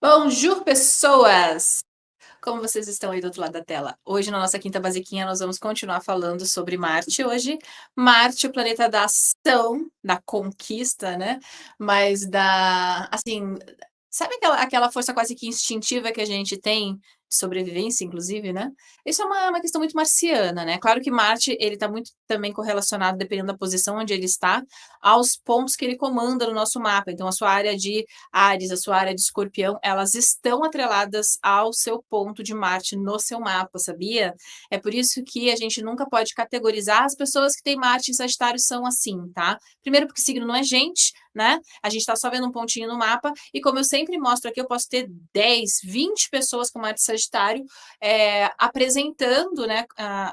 Bonjour, pessoas! Como vocês estão aí do outro lado da tela? Hoje, na nossa quinta basiquinha, nós vamos continuar falando sobre Marte. Hoje, Marte, o planeta da ação, da conquista, né? Mas assim, sabe aquela força quase que instintiva que a gente tem de sobrevivência, inclusive, né? Isso é uma questão muito marciana, né? Claro que Marte, ele está muito também correlacionado, dependendo da posição onde ele está, aos pontos que ele comanda no nosso mapa. Então, a sua área de Áries, a sua área de Escorpião, elas estão atreladas ao seu ponto de Marte no seu mapa, sabia? É por isso que a gente nunca pode categorizar as pessoas que têm Marte em Sagitário são assim, tá? Primeiro porque signo não é gente, né? A gente tá só vendo um pontinho no mapa, e como eu sempre mostro aqui, eu posso ter 10, 20 pessoas com Marte Sagitário apresentando, né,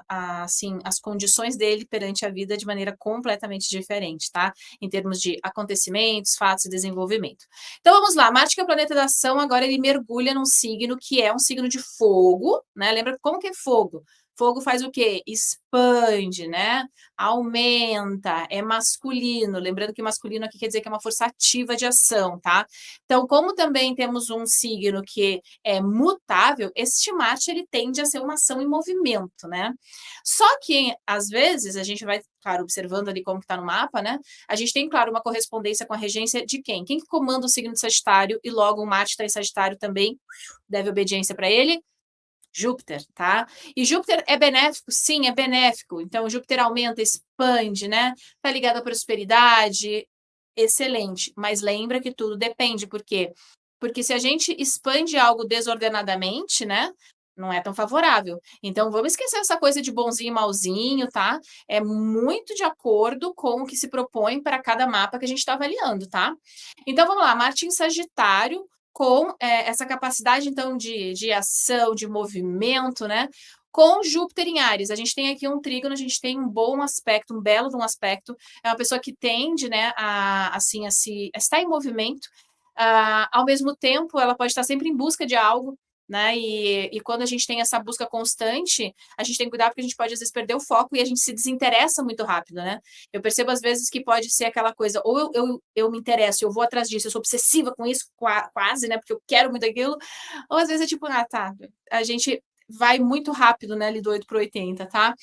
assim, as condições dele perante a vida de maneira completamente diferente, tá? Em termos de acontecimentos, fatos e desenvolvimento. Então vamos lá, Marte, que é o planeta da ação, agora ele mergulha num signo que é um signo de fogo, né? Lembra como que é fogo? Fogo faz o quê? Expande, né? Aumenta, é masculino. Lembrando que masculino aqui quer dizer que é uma força ativa de ação, tá? Então, como também temos um signo que é mutável, este Marte ele tende a ser uma ação em movimento, né? Só que, às vezes, a gente vai, claro, observando ali como que tá no mapa, né? A gente tem, claro, uma correspondência com a regência de quem? Quem que comanda o signo de Sagitário e logo o Marte está em Sagitário também, deve obediência para ele? Júpiter, tá? E Júpiter é benéfico? Sim, é benéfico. Então, Júpiter aumenta, expande, né? Tá ligado à prosperidade, excelente. Mas lembra que tudo depende, por quê? Porque se a gente expande algo desordenadamente, né? Não é tão favorável. Então, vamos esquecer essa coisa de bonzinho e malzinho, tá? É muito de acordo com o que se propõe para cada mapa que a gente está avaliando, tá? Então, vamos lá, Marte em Sagitário, com essa capacidade, então, de ação, de movimento, né? Com Júpiter em Áries. A gente tem aqui um trígono, a gente tem um bom aspecto, um belo de um aspecto. É uma pessoa que tende, né, assim, a estar em movimento. Ao mesmo tempo, ela pode estar sempre em busca de algo, né? E quando a gente tem essa busca constante, a gente tem que cuidar porque a gente pode, às vezes, perder o foco e a gente se desinteressa muito rápido, né? Eu percebo, às vezes, que pode ser aquela coisa, ou eu me interesso, eu vou atrás disso, eu sou obsessiva com isso, quase, né? Porque eu quero muito aquilo, ou às vezes é tipo, tá, a gente vai muito rápido, né, ali do 8 para o 80, tá?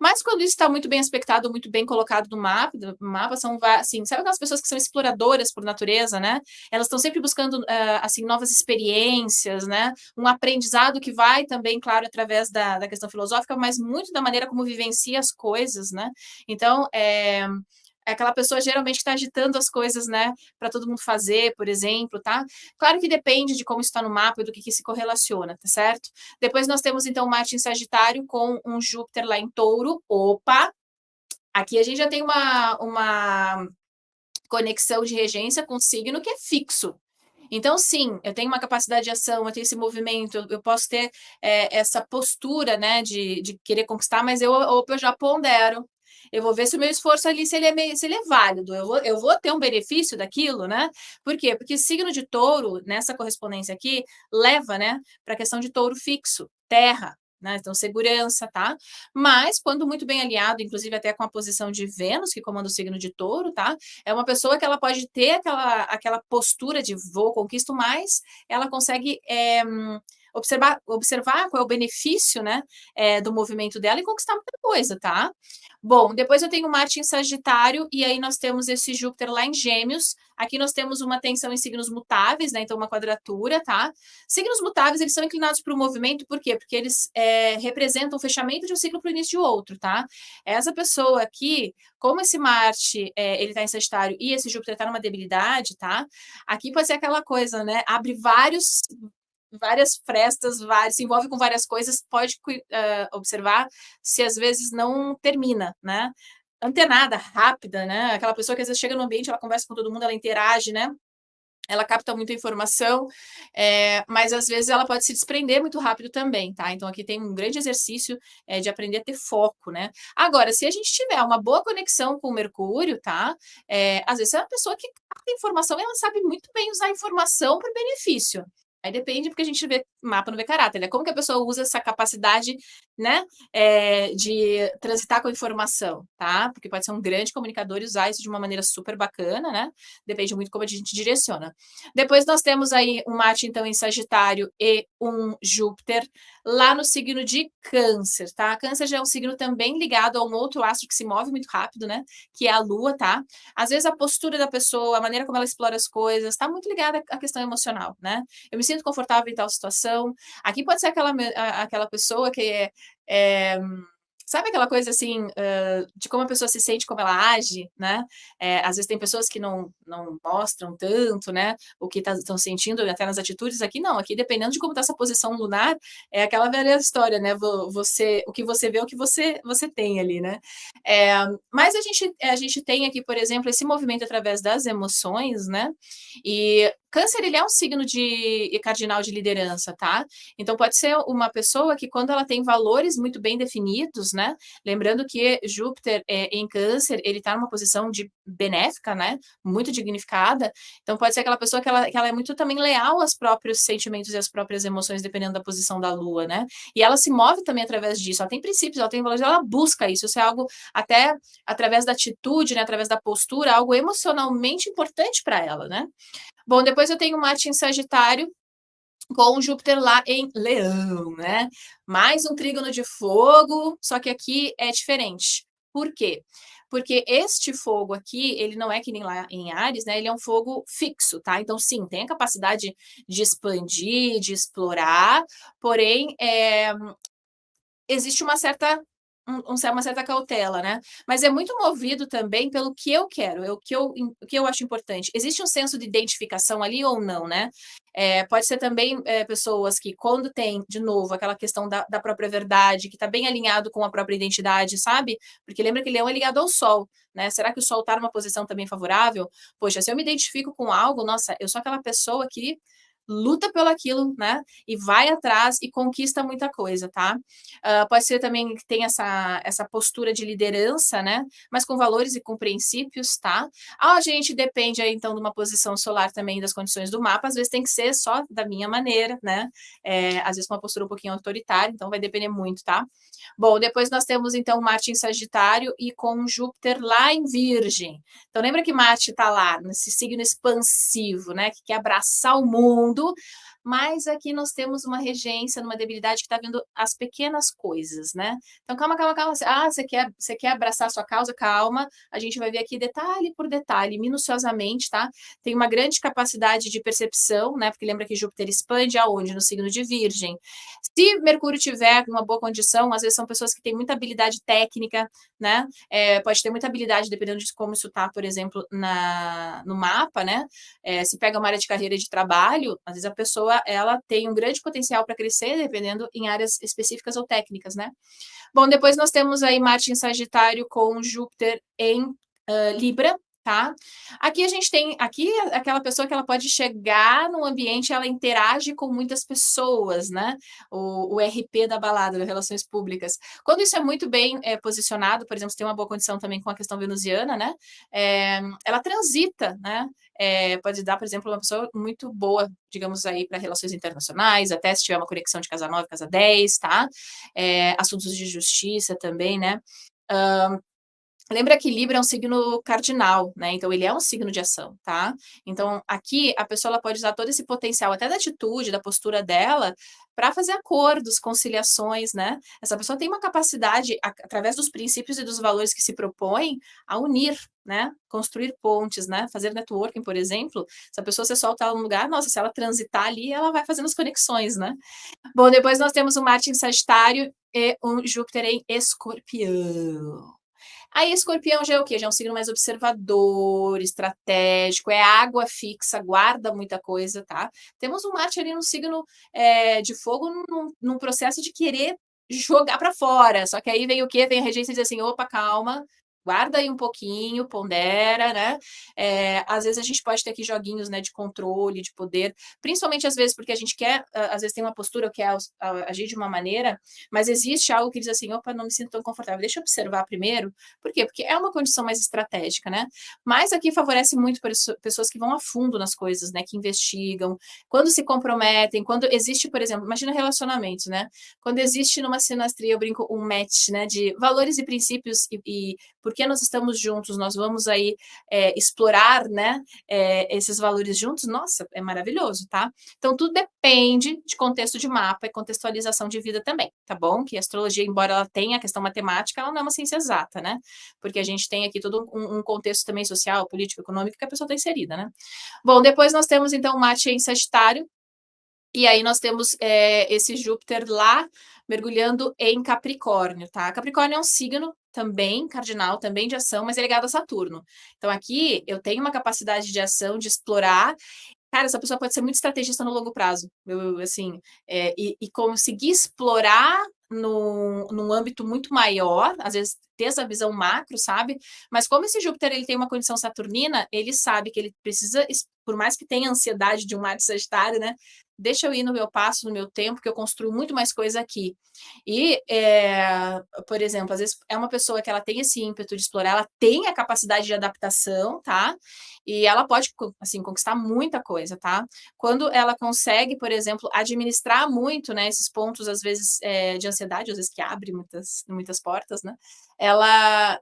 Mas quando isso está muito bem aspectado, muito bem colocado no mapa são, assim, sabe aquelas pessoas que são exploradoras por natureza, né? Elas estão sempre buscando, assim, novas experiências, né? Um aprendizado que vai também, claro, através da questão filosófica, mas muito da maneira como vivencia as coisas, né? Então, é aquela pessoa geralmente que está agitando as coisas, né, para todo mundo fazer, por exemplo, tá? Claro que depende de como está no mapa e do que se correlaciona, tá certo? Depois nós temos, então, Marte em Sagitário com um Júpiter lá em Touro. Opa! Aqui a gente já tem uma conexão de regência com signo que é fixo. Então, sim, eu tenho uma capacidade de ação, eu tenho esse movimento, eu posso ter essa postura, né, de querer conquistar, mas eu já pondero. Eu vou ver se o meu esforço ali, se ele é válido, eu vou ter um benefício daquilo, né? Por quê? Porque signo de touro, nessa correspondência aqui, leva, né, para a questão de touro fixo, terra, né? Então, segurança, tá? Mas, quando muito bem alinhado, inclusive até com a posição de Vênus, que comanda o signo de touro, tá? É uma pessoa que ela pode ter aquela postura de vou, conquisto mais, ela consegue observar qual é o benefício, né, do movimento dela e conquistar muita coisa, tá? Bom, depois eu tenho Marte em Sagitário, e aí nós temos esse Júpiter lá em Gêmeos. Aqui nós temos uma tensão em signos mutáveis, né? Então, uma quadratura, tá? Signos mutáveis, eles são inclinados para o movimento, por quê? Porque eles representam o fechamento de um ciclo para o início de outro, tá? Essa pessoa aqui, como esse Marte, ele tá em Sagitário e esse Júpiter tá numa debilidade, tá? Aqui pode ser aquela coisa, né? Abre várias frestas, se envolve com várias coisas, pode observar se às vezes não termina, né? Antenada, rápida, né? Aquela pessoa que às vezes chega no ambiente, ela conversa com todo mundo, ela interage, né? Ela capta muita informação, mas às vezes ela pode se desprender muito rápido também, tá? Então aqui tem um grande exercício de aprender a ter foco, né? Agora, se a gente tiver uma boa conexão com o Mercúrio, tá? Às vezes é uma pessoa que capta informação e ela sabe muito bem usar a informação para benefício. Aí depende, porque a gente vê mapa, não vê caráter, né? Como que a pessoa usa essa capacidade, né, de transitar com a informação, tá? Porque pode ser um grande comunicador e usar isso de uma maneira super bacana, né? Depende muito como a gente direciona. Depois nós temos aí um Marte, então, em Sagitário e um Júpiter lá no signo de Câncer, tá? Câncer já é um signo também ligado a um outro astro que se move muito rápido, né? Que é a Lua, tá? Às vezes a postura da pessoa, a maneira como ela explora as coisas, tá muito ligada à questão emocional, né? Eu me sinto confortável em tal situação. Aqui pode ser aquela pessoa que é sabe aquela coisa assim, de como a pessoa se sente, como ela age, né? Às vezes tem pessoas que não mostram tanto, né? O que estão sentindo, até nas atitudes. Aqui não, aqui dependendo de como está essa posição lunar, é aquela velha história, né? O que você vê é o que você tem ali, né? É, mas a gente tem aqui, por exemplo, esse movimento através das emoções, né? E Câncer, ele é um signo de cardinal de liderança, tá? Então, pode ser uma pessoa que, quando ela tem valores muito bem definidos, né? Lembrando que Júpiter em Câncer, ele está numa posição de benéfica, né? Muito dignificada. Então, pode ser aquela pessoa que ela é muito também leal aos próprios sentimentos e às próprias emoções, dependendo da posição da Lua, né? E ela se move também através disso. Ela tem princípios, ela tem valores, ela busca isso. Isso é algo, até através da atitude, né? Através da postura, algo emocionalmente importante para ela, né? Bom, depois eu tenho Marte em Sagitário, com Júpiter lá em Leão, né? Mais um trígono de fogo, só que aqui é diferente. Por quê? Porque este fogo aqui, ele não é que nem lá em Áries, né? Ele é um fogo fixo, tá? Então, sim, tem a capacidade de expandir, de explorar, porém, existe uma certa cautela, né? Mas é muito movido também pelo que eu quero, o que eu acho importante. Existe um senso de identificação ali ou não, né? Pode ser também pessoas que, quando tem, de novo, aquela questão da própria verdade, que está bem alinhado com a própria identidade, sabe? Porque lembra que Leão é ligado ao Sol, né? Será que o Sol está numa posição também favorável? Poxa, se eu me identifico com algo, nossa, eu sou aquela pessoa que luta pelo aquilo, né? E vai atrás e conquista muita coisa, tá? Pode ser também que tem essa postura de liderança, né? Mas com valores e com princípios, tá? A gente depende aí, então, de uma posição solar também das condições do mapa, às vezes tem que ser só da minha maneira, né? Às vezes com uma postura um pouquinho autoritária, então vai depender muito, tá? Bom, depois nós temos, então, Marte em Sagitário e com Júpiter lá em Virgem. Então, lembra que Marte está lá, nesse signo expansivo, né? Que quer abraçar o mundo, mas aqui nós temos uma regência, numa debilidade que está vendo as pequenas coisas, né? Então, calma, calma, calma. Você quer abraçar a sua causa? Calma. A gente vai ver aqui detalhe por detalhe, minuciosamente, tá? Tem uma grande capacidade de percepção, né? Porque lembra que Júpiter expande aonde? No signo de Virgem. Se Mercúrio tiver uma boa condição, às vezes são pessoas que têm muita habilidade técnica, né? Pode ter muita habilidade, dependendo de como isso está, por exemplo, no mapa, né? Se pega uma área de carreira e de trabalho, às vezes a pessoa ela tem um grande potencial para crescer, dependendo em áreas específicas ou técnicas, né? Bom, depois nós temos aí Marte em Sagitário com Júpiter em Libra, tá? Aqui a gente tem, aqui aquela pessoa que ela pode chegar num ambiente, ela interage com muitas pessoas, né? O RP da balada, das relações públicas. Quando isso é muito bem posicionado, por exemplo, se tem uma boa condição também com a questão venusiana, né? Ela transita, né? Pode dar, por exemplo, uma pessoa muito boa, digamos aí, para relações internacionais, até se tiver uma conexão de casa 9, casa 10, tá? Assuntos de justiça também, né? Lembra que Libra é um signo cardinal, né? Então, ele é um signo de ação, tá? Então, aqui, a pessoa ela pode usar todo esse potencial, até da atitude, da postura dela, para fazer acordos, conciliações, né? Essa pessoa tem uma capacidade, através dos princípios e dos valores que se propõe, a unir, né? Construir pontes, né? Fazer networking, por exemplo. Se a pessoa se solta num lugar, nossa, se ela transitar ali, ela vai fazendo as conexões, né? Bom, depois nós temos o Marte em Sagitário e o Júpiter em Escorpião. Aí, Escorpião já é o quê? Já é um signo mais observador, estratégico, é água fixa, guarda muita coisa, tá? Temos um Marte ali no signo de fogo, num processo de querer jogar para fora. Só que aí vem o quê? Vem a regência e diz assim: opa, calma, guarda aí um pouquinho, pondera, né? Às vezes a gente pode ter aqui joguinhos, né, de controle, de poder, principalmente às vezes porque a gente quer, às vezes tem uma postura que quer agir de uma maneira, mas existe algo que diz assim, opa, não me sinto tão confortável, deixa eu observar primeiro. Por quê? Porque é uma condição mais estratégica, né? Mas aqui favorece muito pessoas que vão a fundo nas coisas, né, que investigam, quando se comprometem, quando existe, por exemplo, imagina relacionamentos, né? Quando existe numa sinastria, eu brinco, um match, né, de valores e princípios e porque nós estamos juntos, nós vamos aí explorar, né, esses valores juntos, nossa, é maravilhoso, tá? Então, tudo depende de contexto de mapa e contextualização de vida também, tá bom? Que a astrologia, embora ela tenha a questão matemática, ela não é uma ciência exata, né? Porque a gente tem aqui todo um contexto também social, político, econômico que a pessoa está inserida, né? Bom, depois nós temos, então, Marte em Sagitário, e aí nós temos esse Júpiter lá mergulhando em Capricórnio, tá? Capricórnio é um signo também cardinal, também de ação, mas é ligado a Saturno. Então aqui eu tenho uma capacidade de ação, de explorar. Cara, essa pessoa pode ser muito estrategista no longo prazo, assim, e conseguir explorar num âmbito muito maior, às vezes ter essa visão macro, sabe? Mas como esse Júpiter ele tem uma condição saturnina, ele sabe que ele precisa, por mais que tenha ansiedade de um Marte Sagitário, né? Deixa eu ir no meu passo, no meu tempo, que eu construo muito mais coisa aqui. E, por exemplo, às vezes é uma pessoa que ela tem esse ímpeto de explorar, ela tem a capacidade de adaptação, tá? E ela pode, assim, conquistar muita coisa, tá? Quando ela consegue, por exemplo, administrar muito, né, esses pontos, às vezes, de ansiedade, às vezes que abre muitas portas, né?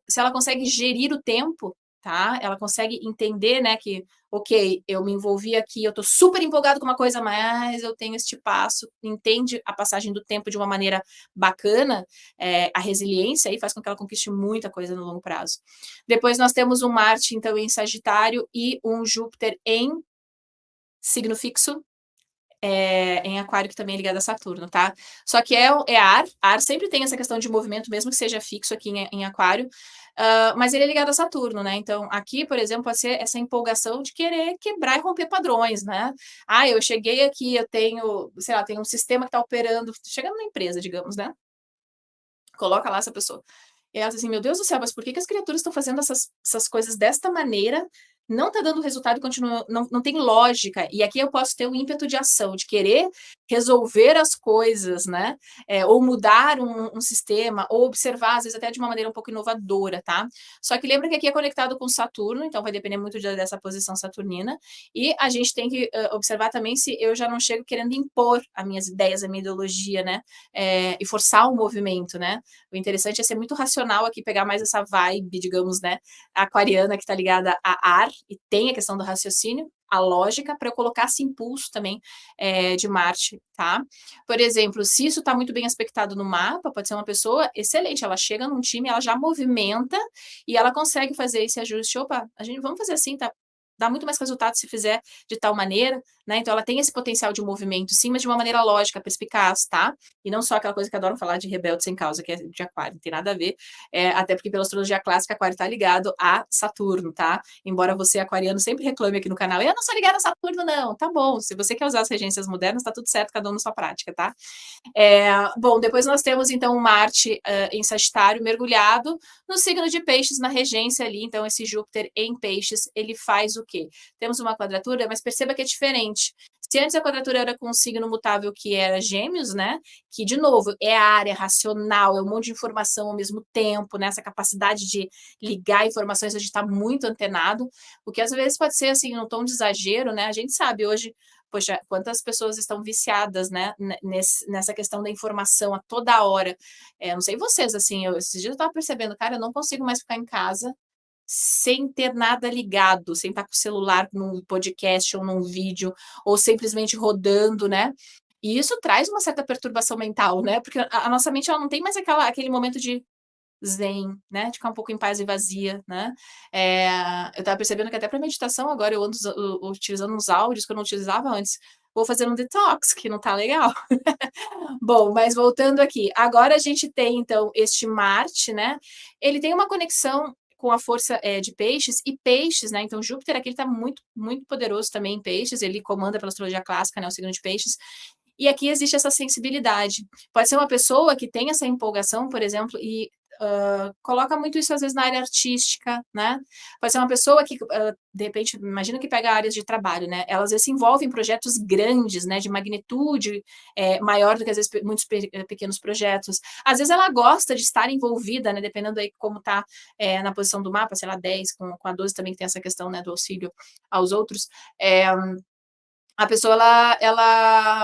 Se ela consegue gerir o tempo, tá? Ela consegue entender, né, que, ok, eu me envolvi aqui, eu tô super empolgado com uma coisa, mas eu tenho este passo, entende a passagem do tempo de uma maneira bacana, a resiliência aí faz com que ela conquiste muita coisa no longo prazo. Depois nós temos um Marte, então, em Sagitário e um Júpiter em signo fixo, em Aquário, que também é ligado a Saturno, tá? Só que é ar sempre tem essa questão de movimento, mesmo que seja fixo aqui em Aquário, mas ele é ligado a Saturno, né? Então, aqui, por exemplo, pode ser essa empolgação de querer quebrar e romper padrões, né? Ah, eu cheguei aqui, eu tenho, sei lá, tenho um sistema que está operando, chegando na empresa, digamos, né? Coloca lá essa pessoa. E ela diz assim, meu Deus do céu, mas por que as criaturas estão fazendo essas coisas desta maneira? Não está dando resultado e continua, não tem lógica. E aqui eu posso ter um ímpeto de ação, de querer resolver as coisas, né? Ou mudar um sistema, ou observar, às vezes, até de uma maneira um pouco inovadora, tá? Só que lembra que aqui é conectado com Saturno, então vai depender muito dessa posição saturnina. E a gente tem que observar também se eu já não chego querendo impor as minhas ideias, a minha ideologia, né? E forçar o movimento, né? O interessante é ser muito racional aqui, pegar mais essa vibe, digamos, né, aquariana, que está ligada a ar, e tem a questão do raciocínio, a lógica, para eu colocar esse impulso também de Marte, tá? Por exemplo, se isso está muito bem aspectado no mapa, pode ser uma pessoa excelente, ela chega num time, ela já movimenta e ela consegue fazer esse ajuste. Opa, vamos fazer assim, tá? Dá muito mais resultado se fizer de tal maneira, né? Então ela tem esse potencial de movimento, sim, mas de uma maneira lógica, perspicaz, tá? E não só aquela coisa que adoram falar de rebelde sem causa, que é de Aquário, não tem nada a ver. Até porque pela astrologia clássica, Aquário está ligado a Saturno, tá? Embora você, aquariano, sempre reclame aqui no canal, eu não sou ligada a Saturno, não. Tá bom, se você quer usar as regências modernas, tá tudo certo, cada um na sua prática, tá? Bom, depois nós temos, então, Marte em Sagitário, mergulhado no signo de Peixes, na regência ali. Então, esse Júpiter em Peixes, ele faz o quê? Temos uma quadratura, mas perceba que é diferente. Se antes a quadratura era com um signo mutável que era Gêmeos, né? Que, de novo, é a área racional, é um monte de informação ao mesmo tempo, né? Essa capacidade de ligar informações, a gente está muito antenado, o que às vezes pode ser, assim, um tom de exagero, né? A gente sabe hoje, poxa, quantas pessoas estão viciadas, né, nessa questão da informação a toda hora. Não sei vocês, assim, esses dias eu estava percebendo, cara, eu não consigo mais ficar em casa sem ter nada ligado, sem estar com o celular num podcast ou num vídeo, ou simplesmente rodando, né? E isso traz uma certa perturbação mental, né? Porque a nossa mente ela não tem mais aquele momento de zen, né? De ficar um pouco em paz e vazia, né? Eu estava percebendo que até para meditação agora eu ando utilizando uns áudios que eu não utilizava antes. Vou fazer um detox, que não tá legal. Bom, mas voltando aqui, agora a gente tem então este Marte, né? Ele tem uma conexão com a força de Peixes e Peixes, né? Então Júpiter aqui está muito muito poderoso também em Peixes. Ele comanda pela astrologia clássica, né? O signo de Peixes. E aqui existe essa sensibilidade. Pode ser uma pessoa que tem essa empolgação, por exemplo, e coloca muito isso às vezes na área artística, né? Pode ser uma pessoa que, de repente, imagina que pega áreas de trabalho, né? Ela às vezes se envolve em projetos grandes, né? De magnitude maior do que às vezes muitos pequenos projetos. Às vezes ela gosta de estar envolvida, né? Dependendo aí como está na posição do mapa, sei lá, 10, com a 12 também que tem essa questão, né? Do auxílio aos outros. A pessoa,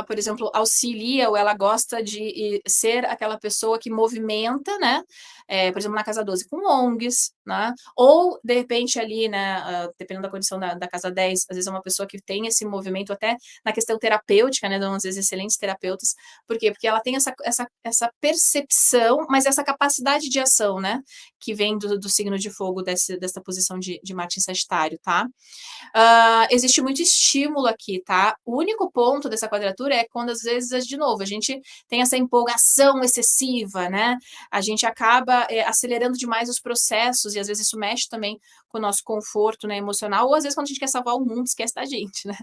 por exemplo, auxilia ou ela gosta de ser aquela pessoa que movimenta, né? Por exemplo, na Casa 12, com ONGs, né? Ou, de repente, ali, né? Dependendo da condição da Casa 10, às vezes é uma pessoa que tem esse movimento até na questão terapêutica, né? Dão, às vezes, excelentes terapeutas. Por quê? Porque ela tem essa percepção, mas essa capacidade de ação, né? Que vem do signo de fogo, dessa posição de Marte em Sagitário, tá? Existe muito estímulo aqui, tá? O único ponto dessa quadratura é quando, às vezes, de novo, a gente tem essa empolgação excessiva, né? A gente acaba acelerando demais os processos e, às vezes, isso mexe também com o nosso conforto, né, emocional, ou, às vezes, quando a gente quer salvar o mundo, esquece da gente, né?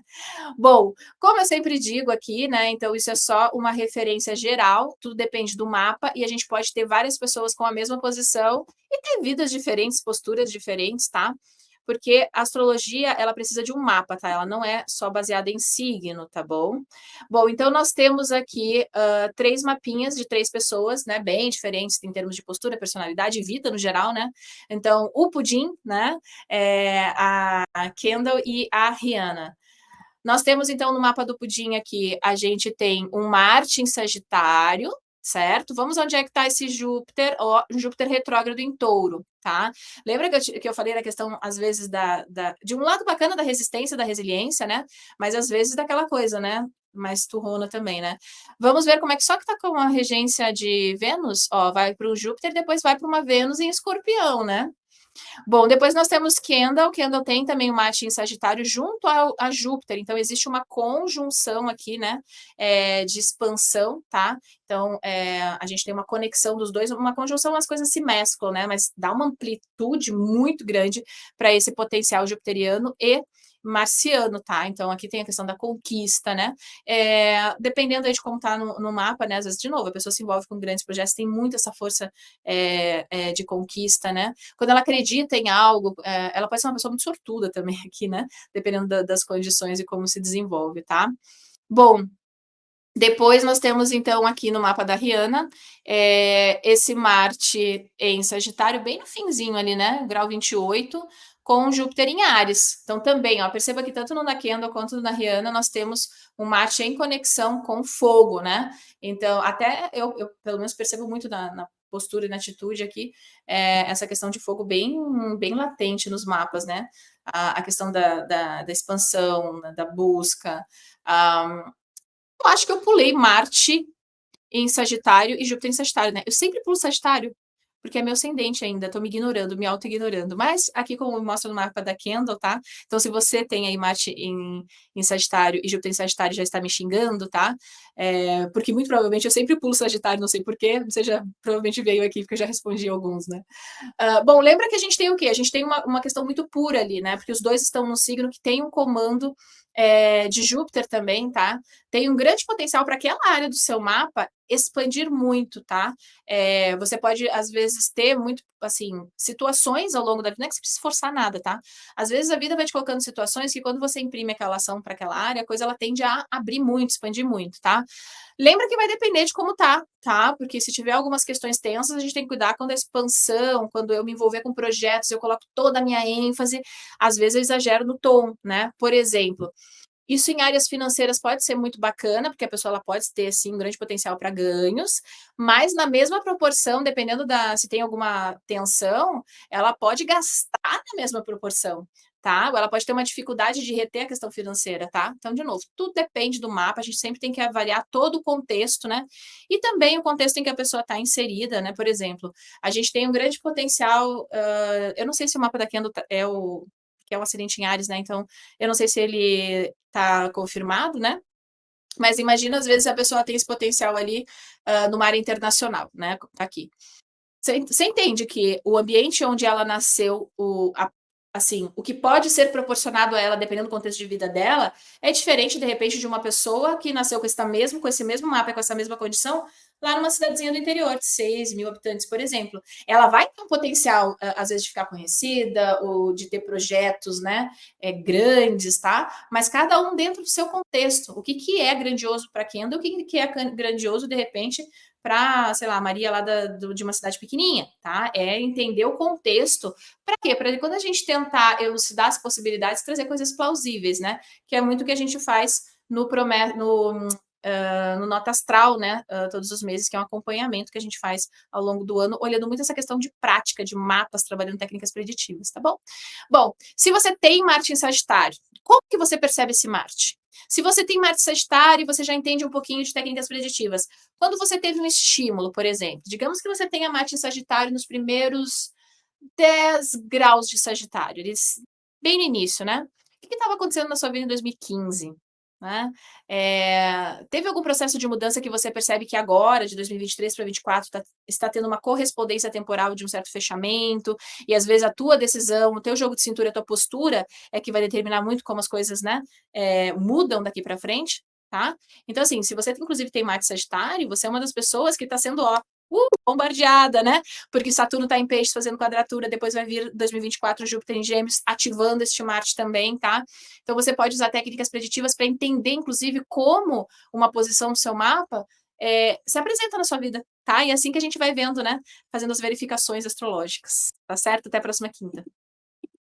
Bom, como eu sempre digo aqui, né, então isso é só uma referência geral, tudo depende do mapa e a gente pode ter várias pessoas com a mesma posição e ter vidas diferentes, posturas diferentes, tá? Porque a astrologia, ela precisa de um mapa, tá? Ela não é só baseada em signo, tá bom? Bom, então nós temos aqui 3 mapinhas de 3 pessoas, né? Bem diferentes em termos de postura, personalidade e vida no geral, né? Então, o Pudim, né? A Kendall e a Rihanna. Nós temos, então, no mapa do Pudim aqui, a gente tem um Marte em Sagitário, certo? Vamos onde é que está esse Júpiter, ó, Júpiter retrógrado em Touro, tá? Lembra que eu falei da questão, às vezes, de um lado bacana da resistência, da resiliência, né? Mas, às vezes, daquela coisa, né? Mais turrona também, né? Vamos ver como é que só que tá com a regência de Vênus, ó, vai para o Júpiter, depois vai para uma Vênus em Escorpião, né? Bom, depois nós temos Kendall. Kendall tem também o Marte em Sagitário junto a Júpiter. Então, existe uma conjunção aqui, né? De expansão, tá? Então, a gente tem uma conexão dos dois, uma conjunção, as coisas se mesclam, né? Mas dá uma amplitude muito grande para esse potencial jupiteriano e marciano, tá? Então, aqui tem a questão da conquista, né? Dependendo aí de como tá no mapa, né? Às vezes, de novo, a pessoa se envolve com grandes projetos, tem muito essa força de conquista, né? Quando ela acredita em algo, ela pode ser uma pessoa muito sortuda também aqui, né? Dependendo das condições e como se desenvolve, tá? Bom, depois nós temos, então, aqui no mapa da Rihanna, esse Marte em Sagitário, bem no finzinho ali, né? Grau 28, com Júpiter em Áries. Então, também, ó, perceba que tanto no na Kendall quanto na Rihanna, nós temos um Marte em conexão com fogo, né? Então, até eu pelo menos, percebo muito na postura e na atitude aqui, essa questão de fogo bem latente nos mapas, né? A questão da expansão, da busca. Eu acho que eu pulei Marte em Sagitário e Júpiter em Sagitário, né? Eu sempre pulo Sagitário, porque é meu ascendente ainda, tô me ignorando, me auto-ignorando. Mas aqui, como mostra no mapa da Kendall, tá? Então, se você tem aí Marte em Sagitário e Júpiter em Sagitário, já está me xingando, tá? Porque muito provavelmente eu sempre pulo Sagitário, não sei porquê, você já provavelmente veio aqui, porque eu já respondi alguns, né? Bom, lembra que a gente tem o quê? A gente tem uma questão muito pura ali, né? Porque os dois estão num signo que tem um comando de Júpiter também, tá? Tem um grande potencial para aquela área do seu mapa expandir muito, tá? Você pode, às vezes, ter muito, assim, situações ao longo da vida, não é que você precisa forçar nada, tá? Às vezes a vida vai te colocando situações que quando você imprime aquela ação para aquela área, a coisa ela tende a abrir muito, expandir muito, tá? Lembra que vai depender de como tá? Porque se tiver algumas questões tensas, a gente tem que cuidar quando a expansão, quando eu me envolver com projetos, eu coloco toda a minha ênfase, às vezes eu exagero no tom, né? Por exemplo, isso em áreas financeiras pode ser muito bacana, porque a pessoa ela pode ter sim um grande potencial para ganhos, mas na mesma proporção, dependendo se tem alguma tensão, ela pode gastar na mesma proporção, tá? Ou ela pode ter uma dificuldade de reter a questão financeira, tá? Então, de novo, tudo depende do mapa, a gente sempre tem que avaliar todo o contexto, né? E também o contexto em que a pessoa está inserida, né? Por exemplo, a gente tem um grande potencial, eu não sei se o mapa da Kendall que é um acidente em Áries, né? Então, eu não sei se ele está confirmado, né? Mas imagina, às vezes, a pessoa tem esse potencial ali no mar internacional, né? Tá aqui. Você entende que o ambiente onde ela nasceu, assim, o que pode ser proporcionado a ela, dependendo do contexto de vida dela, é diferente, de repente, de uma pessoa que nasceu com esse mesmo mapa, com essa mesma condição, lá numa cidadezinha do interior, de 6.000 habitantes, por exemplo. Ela vai ter um potencial, às vezes, de ficar conhecida ou de ter projetos, né, grandes, tá? Mas cada um dentro do seu contexto. O que, que é grandioso para Kendall, o que, que é grandioso, de repente, para, sei lá, Maria lá de uma cidade pequenininha, tá? É entender o contexto. Para quê? Para quando a gente tentar elucidar as possibilidades, trazer coisas plausíveis, né? Que é muito o que a gente faz no Nota Astral, né, todos os meses, que é um acompanhamento que a gente faz ao longo do ano, olhando muito essa questão de prática, de mapas, trabalhando técnicas preditivas, tá bom? Bom, se você tem Marte em Sagitário, como que você percebe esse Marte? Se você tem Marte em Sagitário, você já entende um pouquinho de técnicas preditivas. Quando você teve um estímulo, por exemplo, digamos que você tenha Marte em Sagitário nos primeiros 10 graus de Sagitário, eles, bem no início, né? O que estava acontecendo na sua vida em 2015? Né? Teve algum processo de mudança que você percebe que agora, de 2023 para 2024, está tendo uma correspondência temporal de um certo fechamento, e às vezes a tua decisão, o teu jogo de cintura, a tua postura é que vai determinar muito como as coisas, né, mudam daqui para frente, tá? Então, assim, se você inclusive tem Marte Sagitário, você é uma das pessoas que está sendo, ó, bombardeada, né? Porque Saturno está em Peixes fazendo quadratura, depois vai vir 2024 Júpiter em Gêmeos, ativando este Marte também, tá? Então você pode usar técnicas preditivas para entender, inclusive, como uma posição do seu mapa se apresenta na sua vida, tá? E é assim que a gente vai vendo, né? Fazendo as verificações astrológicas, tá certo? Até a próxima quinta.